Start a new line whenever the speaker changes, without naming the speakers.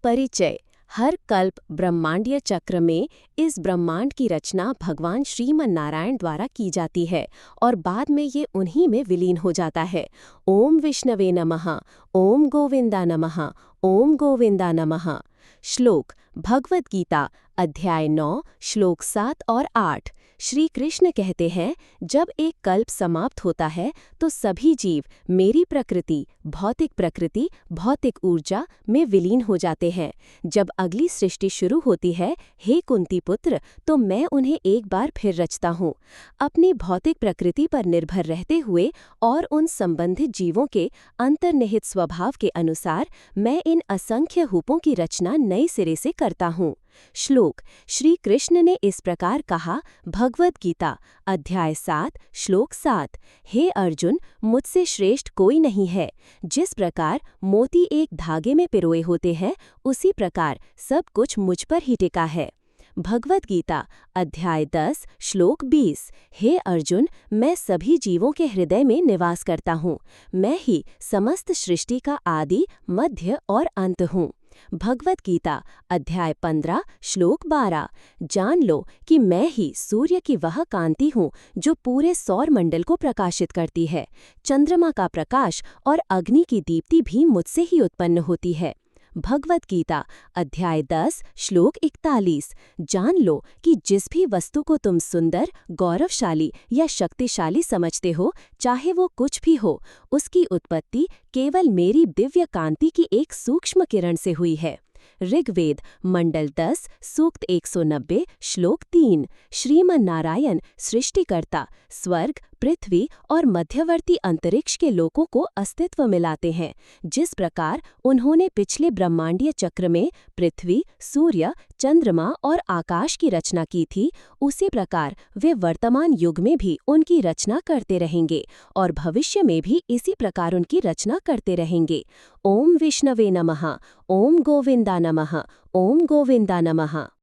परिचय। हर कल्प ब्रह्मांडीय चक्र में इस ब्रह्मांड की रचना भगवान श्रीमन नारायण द्वारा की जाती है और बाद में ये उन्हीं में विलीन हो जाता है। ओम विष्णवे नमः। ओम गोविंदा नमः। ओम गोविंदा नमः। श्लोक भगवद गीता अध्याय 9 श्लोक 7 और 8। श्री कृष्ण कहते हैं, जब एक कल्प समाप्त होता है तो सभी जीव मेरी प्रकृति, भौतिक ऊर्जा में विलीन हो जाते हैं। जब अगली सृष्टि शुरू होती है, हे कुंती पुत्र, तो मैं उन्हें एक बार फिर रचता हूँ। अपनी भौतिक प्रकृति पर निर्भर रहते हुए और उन संबंधित जीवों के अंतर्निहित स्वभाव के अनुसार मैं इन असंख्य रूपों की रचना नए सिरे से करता हूँ। श्लोक श्री कृष्ण ने इस प्रकार कहा, भगवद गीता अध्याय 7 श्लोक 7। हे अर्जुन, मुझसे श्रेष्ठ कोई नहीं है। जिस प्रकार मोती एक धागे में पिरोए होते हैं, उसी प्रकार सब कुछ मुझ पर ही टिका है। भगवद गीता अध्याय 10 श्लोक 20। हे अर्जुन, मैं सभी जीवों के हृदय में निवास करता हूँ। मैं ही समस्त सृष्टि का आदि, मध्य और अंत हूँ। भगवद गीता अध्याय 15 श्लोक 12। जान लो कि मैं ही सूर्य की वह कांति हूँ जो पूरे सौर मंडल को प्रकाशित करती है। चंद्रमा का प्रकाश और अग्नि की दीप्ति भी मुझसे ही उत्पन्न होती है। भगवद गीता अध्याय 10 श्लोक 41। जान लो कि जिस भी वस्तु को तुम सुंदर, गौरवशाली या शक्तिशाली समझते हो, चाहे वो कुछ भी हो, उसकी उत्पत्ति केवल मेरी दिव्य कांति की एक सूक्ष्म किरण से हुई है। ऋग्वेद मंडल 10 सूक्त 190 श्लोक 3। श्रीमन नारायण सृष्टिकर्ता स्वर्ग, पृथ्वी और मध्यवर्ती अंतरिक्ष के लोकों को अस्तित्व में लाते हैं। जिस प्रकार उन्होंने पिछले ब्रह्मांडीय चक्र में पृथ्वी, सूर्य, चंद्रमा और आकाश की रचना की थी, उसी प्रकार वे वर्तमान युग में भी उनकी रचना करते रहेंगे और भविष्य में भी इसी प्रकार उनकी रचना करते रहेंगे। ओम विष्णवे नमः। ओम गोविंदा नमः। ओम गोविंदा नमः।